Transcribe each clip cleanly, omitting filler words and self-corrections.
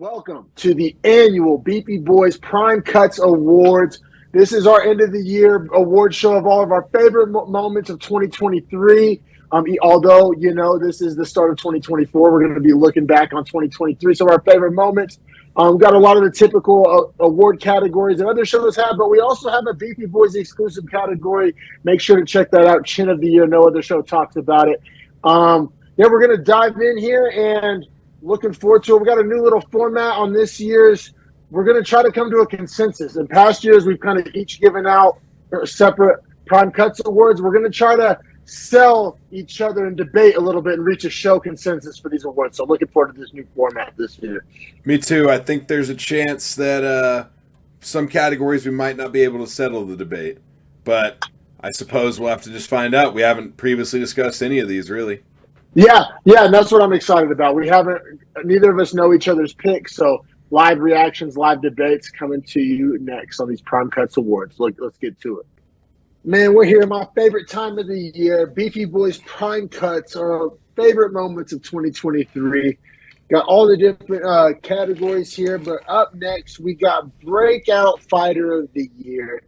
Welcome to the annual Beefy Boys Prime Cuts Awards. This is our end of the year award show of all of our favorite moments of 2023. Although, this is the start of 2024, we're going to be looking back on 2023. So our favorite moments. We've got a lot of the typical award categories that other shows have, but we also have a Beefy Boys exclusive category. Make sure to check that out. Chin of the Year. No other show talks about it. We're going to dive in here and looking forward to it. We got a new little format on this year's. We're going to try to come to a consensus. In past years, we've kind of each given out separate Prime Cuts awards. We're going to try to sell each other and debate a little bit and reach a show consensus for these awards. So looking forward to this new format this year. Me too. I think there's a chance that some categories we might not be able to settle the debate. But I suppose we'll have to just find out. We haven't previously discussed any of these, really. Yeah, and that's what I'm excited about. Neither of us know each other's picks, so live reactions, live debates coming to you next on these Prime Cuts Awards. Let's get to it. Man, we're here. My favorite time of the year. Beefy Boys Prime Cuts are our favorite moments of 2023. Got all the different categories here, but up next, we got Breakout Fighter of the Year.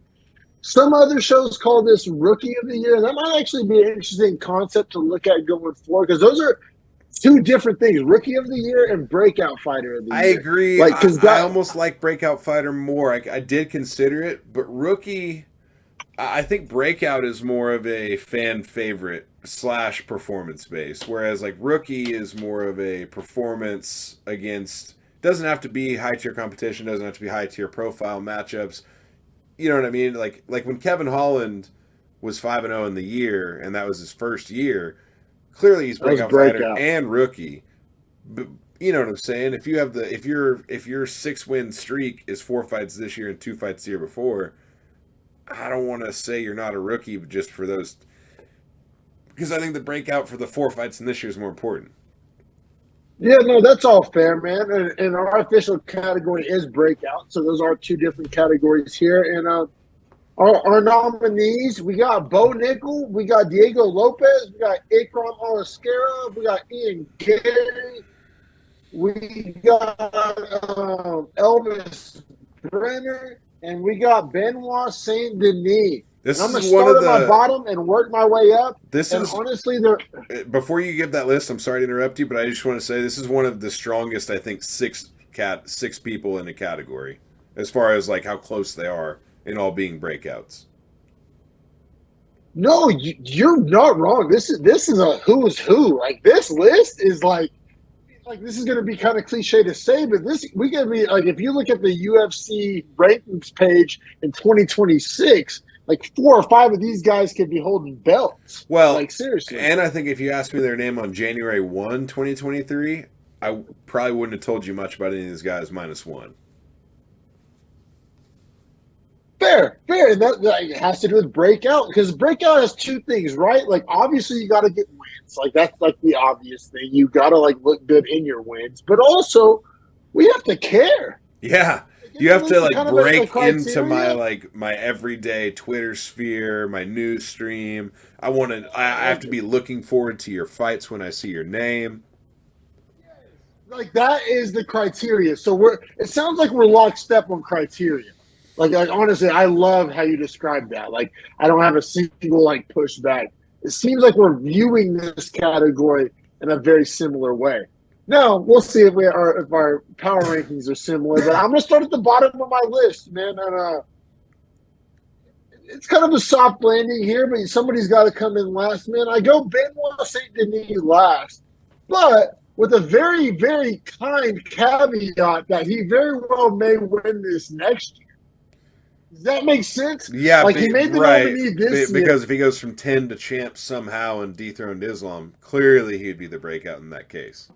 Some other shows call this Rookie of the Year, and that might actually be an interesting concept to look at going forward because those are two different things, Rookie of the Year and Breakout Fighter of the Year. I agree. I almost like Breakout Fighter more. I did consider it, but Rookie, I think Breakout is more of a fan favorite / performance base, whereas like Rookie is more of a performance against, doesn't have to be high tier competition, doesn't have to be high tier profile matchups. You know what I mean? Like when Kevin Holland was 5-0 in the year, and that was his first year, clearly he's Breakout Fighter and Rookie. But you know what I'm saying? If you have if your 6-win streak is 4 fights this year and 2 fights the year before, I don't want to say you're not a rookie just for those, because I think the breakout for the 4 fights in this year is more important. Yeah, no, that's all fair, man. And our official category is Breakout. So those are two different categories here. And our nominees, we got Bo Nickel, we got Diego Lopez, we got Ikram Olascara, we got Ian Gary, we got Elvis Brenner, and we got Benoit Saint Denis. I'm going to start at my bottom and work my way up. Honestly, before you give that list, I'm sorry to interrupt you, but I just want to say this is one of the strongest, I think, six people in a category, as far as like how close they are in all being breakouts. No, you're not wrong. This is a who's who. Like this list is like this is going to be kind of cliche to say, but we can be like, if you look at the UFC rankings page in 2026. Like 4 or 5 of these guys could be holding belts. Well, like seriously. And I think if you asked me their name on January 1, 2023, I probably wouldn't have told you much about any of these guys -1. Fair. And that has to do with Breakout, because Breakout has two things, right? Like obviously you got to get wins. Like that's like the obvious thing. You got to like look good in your wins, but also we have to care. Yeah. You have to like break into my everyday Twitter sphere, my news stream. I have to be looking forward to your fights when I see your name. Like that is the criteria. So it sounds like we're lockstep on criteria. Like honestly, I love how you described that. Like I don't have a single like pushback. It seems like we're viewing this category in a very similar way. No, we'll see if our power rankings are similar. But I'm going to start at the bottom of my list, man. And it's kind of a soft landing here, but somebody's got to come in last, man. I go Benoit Saint Denis last, but with a very, very kind caveat that he very well may win this next year. Does that make sense? Yeah, like he made the nominee this year. Because if he goes from 10 to champ somehow and dethroned Islam, clearly he'd be the breakout in that case.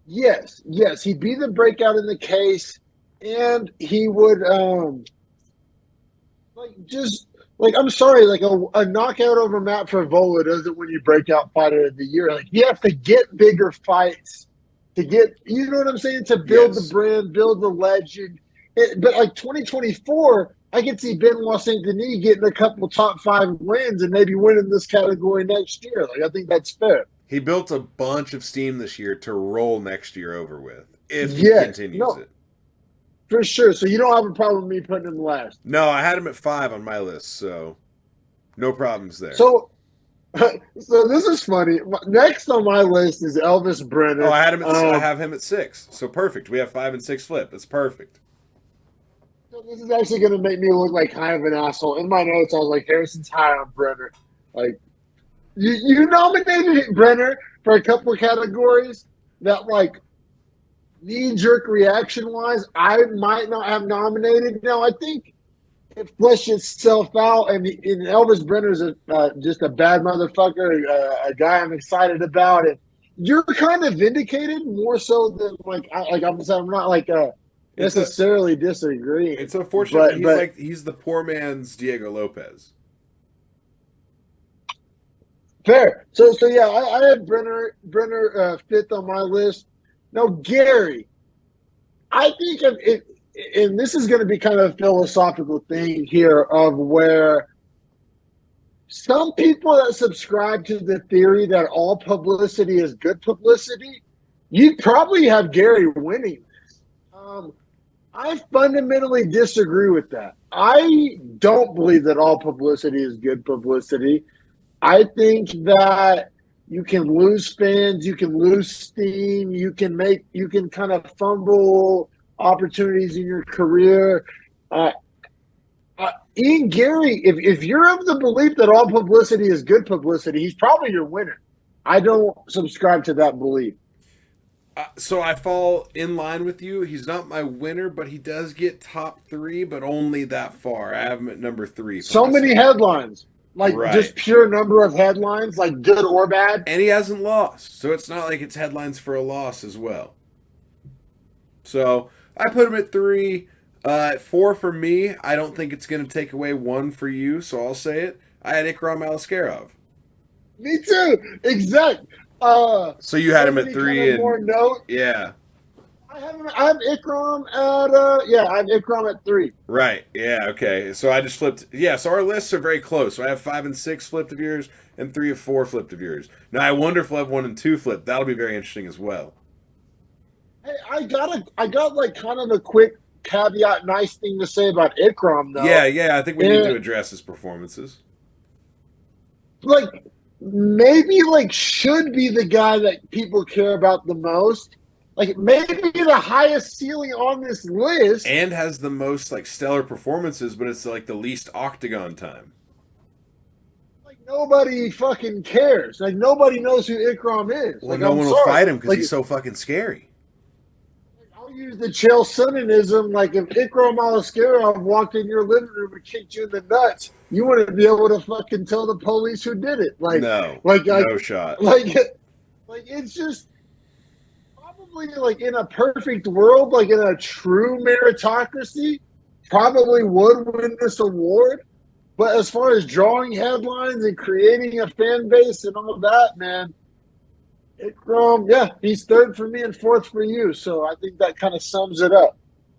Yes, he'd be the breakout in the case, and he would I'm sorry, like a knockout over Matt Favola doesn't win you Breakout Fighter of the Year. Like you have to get bigger fights to get, you know what I'm saying, to build the brand, build the legend. But like 2024, I could see Benoit Saint Denis getting a couple top 5 wins and maybe winning this category next year. Like I think that's fair. He built a bunch of steam this year to roll next year over with. if he Yes. continues No, it. for sure. So you don't have a problem with me putting him last. No, I had him at 5 on my list, so no problems there. So, so this is funny. Next on my list is Elvis Oh, Brenner. I have him at 6. So perfect. We have 5 and 6 flip. That's perfect. So this is actually going to make me look like kind of an asshole. In my notes, I was like, Harrison's high on Brenner. Like, you nominated Brenner for a couple of categories that, like, knee-jerk reaction-wise, I might not have nominated. Now, I think it fleshed itself out, and Elvis Brenner's just a bad motherfucker, a guy I'm excited about, and you're kind of vindicated more so than I'm not like necessarily disagreeing. It's unfortunate, but he's the poor man's Diego Lopez. fair. So yeah, I had Brenner fifth on my list. Now Gary, I think of it, and this is going to be kind of a philosophical thing here of where some people that subscribe to the theory that all publicity is good publicity, you probably have Gary winning this. I fundamentally disagree with that. I don't believe that all publicity is good publicity. I think that you can lose fans, you can lose steam, you can kind of fumble opportunities in your career. Ian Gary, if you're of the belief that all publicity is good publicity, he's probably your winner. I don't subscribe to that belief. So I fall in line with you. He's not my winner, but he does get top 3, but only that far. I have him at number 3. So many headlines, like right. Just pure number of headlines, like good or bad. And he hasn't lost, so it's not like it's headlines for a loss as well. So I put him at 3. At 4 for me. I don't think it's going to take away 1 for you, so I'll say it. I had Ikram Alaskarov. Me too. Exact. So you had him at 3. Kind of more note. Yeah. I have Ikram at I have Ikram at 3. Right. Yeah. Okay. So I just flipped. Yeah. So our lists are very close. So I have 5 and 6 flipped of yours, and 3 of 4 flipped of yours. Now I wonder if we'll have 1 and 2 flipped. That'll be very interesting as well. Hey, I got like kind of a quick caveat, nice thing to say about Ikram though. Yeah. I think we need to address his performances. Like maybe should be the guy that people care about the most. Like maybe the highest ceiling on this list, and has the most stellar performances, but it's the least octagon time. Like nobody fucking cares. Like nobody knows who Ikram is. Well, no one will fight him because he's so fucking scary. I'll use the Chael Sonnen-ism. Like if Ikram Alaskarov walked in your living room and kicked you in the nuts, you wouldn't be able to fucking tell the police who did it. No shot. Like it's just. Probably in a perfect world, in a true meritocracy, probably would win this award. But as far as drawing headlines and creating a fan base and all that, man, Ikram, he's 3rd for me and 4th for you. So I think that kind of sums it up.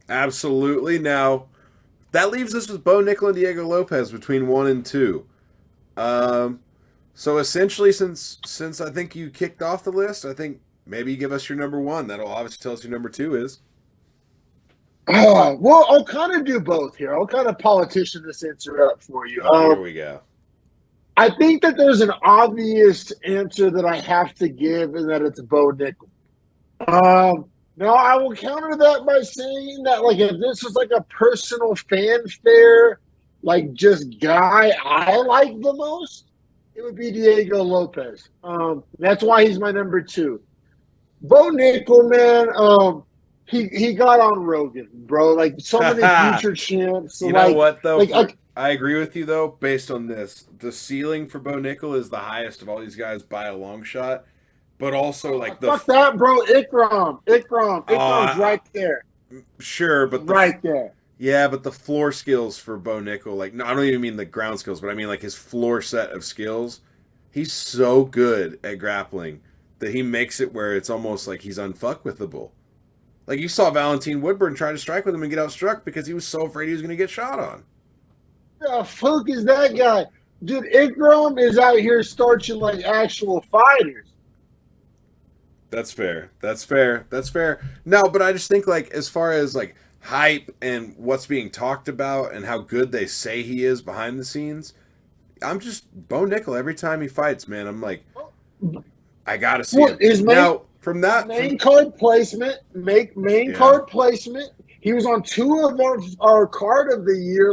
Absolutely. Now, that leaves us with Bo Nickel and Diego Lopez between 1 and 2. So essentially, since I think you kicked off the list, I think maybe you give us your number 1. That'll obviously tell us who number 2 is. Well, I'll kind of do both here. I'll kind of politician this answer up for you. Here we go. I think that there's an obvious answer that I have to give, and that it's Bo Nickel. Now, I will counter that by saying that, if this was a personal fanfare, just guy I like the most, it would be Diego Lopez. That's why he's my number 2. Bo Nickel, man, he got on Rogan, bro. So many future champs. You know what, though? I agree with you, though, based on this. The ceiling for Bo Nickel is the highest of all these guys by a long shot. But also, fuck that, bro. Ikram's right there. Sure, but right there. Yeah, but the floor skills for Bo Nickel, no, I don't even mean the ground skills, but I mean his floor set of skills. He's so good at grappling that he makes it where it's almost like he's unfuckwithable. You saw Valentin Woodburn try to strike with him and get outstruck because he was so afraid he was going to get shot on. The fuck is that guy? Dude, Ikram is out here starching actual fighters. That's fair. That's fair. That's fair. No, but I just think like as far as like hype and what's being talked about and how good they say he is behind the scenes, I'm just Bo Nickel every time he fights, man. I'm like, I gotta see Well, him. his Now from that main card placement, card placement. He was on two of our card of the year.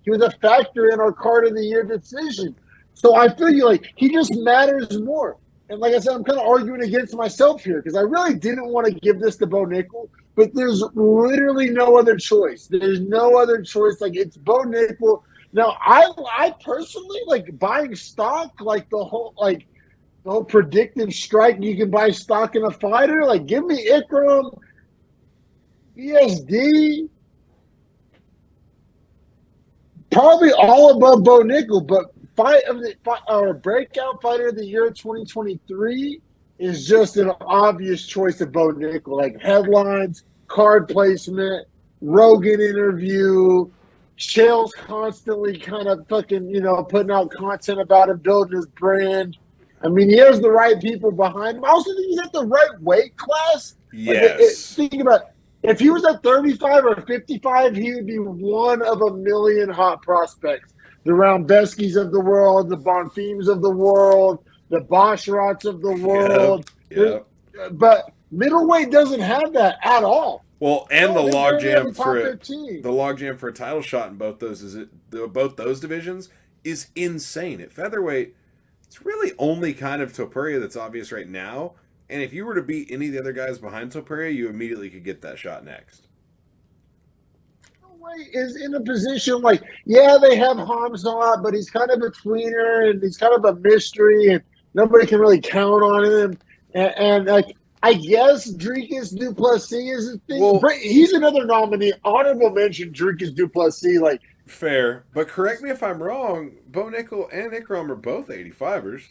He was a factor in our card of the year decision. So I feel you like he just matters more. And like I said, I'm kind of arguing against myself here because I really didn't want to give this to Bo Nickel, but there's literally no other choice. There's no other choice. Like it's Bo Nickel. Now I personally like buying stock, like the whole predictive strike. You can buy stock in a fighter. Like give me Ikram, BSD, probably all above Bo Nickel, but breakout fighter of the year 2023 is just an obvious choice of Bo Nickel. Like headlines, card placement, Rogan interview, Chael's constantly kind of fucking, putting out content about him, building his brand. I mean, he has the right people behind him. I also think he's at the right weight class. yes. Think about it. If he was at 35 or 55, he would be one of a million hot prospects. The Roundbeskis of the world, the Bonfims of the world, the Boshrats of the world. Yep. But middleweight doesn't have that at all. Well, and the logjam for a title shot in both those divisions is insane. At featherweight, it's really only kind of Topuria that's obvious right now. And if you were to beat any of the other guys behind Topuria, you immediately could get that shot next. Is in a position like, yeah, they have Hamzat, but he's kind of a tweener and he's kind of a mystery and nobody can really count on him. And like, I guess Dricus Du Plessis is a thing. Well, he's another nominee. Honorable mention, Dricus Du Plessis. Like, fair, but correct me if I'm wrong. Bo Nickel and Ikram are both 85ers.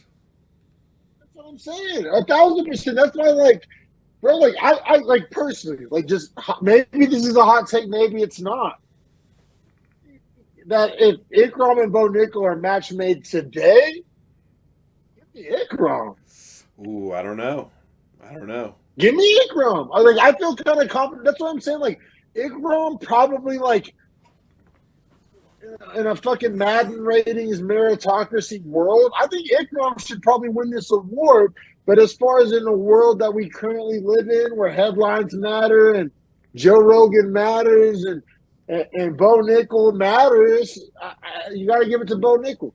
That's what I'm saying. 1,000%. That's why, like, bro, like I like personally, like just maybe this is a hot take, maybe it's not. That if Ikram and Bo Nickel are match made today, give me Ikram. Ooh, I don't know. Give me Ikram. I feel kind of confident. That's what I'm saying. Like Ikram probably like in a fucking Madden ratings meritocracy world, I think Ikram should probably win this award. But as far as in the world that we currently live in, where headlines matter and Joe Rogan matters and Bo Nickel matters, you got to give it to Bo Nickel.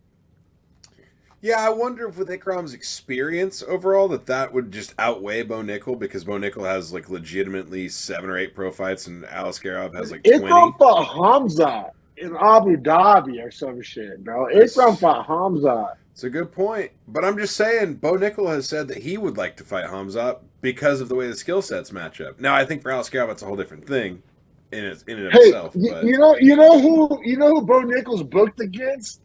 Yeah, I wonder if with Ikram's experience overall that would just outweigh Bo Nickel because Bo Nickel has like legitimately 7 or 8 pro fights and Alaskarov has like 20. Ikram fought Hamzat in Abu Dhabi or some shit, bro. Ikram fought Hamzat. It's a good point. But I'm just saying, Bo Nickel has said that he would like to fight Hamzat because of the way the skill sets match up. Now, I think for Alaskarov, it's a whole different thing in and of itself. But you know who Bo Nickel's booked against?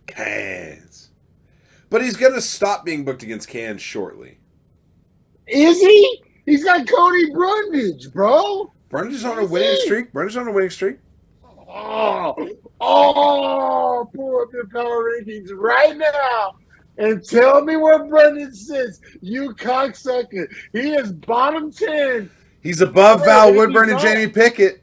Cans. But he's going to stop being booked against Cans shortly. Is he? He's got Cody Brundage, bro. Brundage on a winning streak. Pull up your power rankings right now and tell me where Brundage sits. You cocksucker. He is bottom 10. He's above Val Woodburn and Jamie Pickett.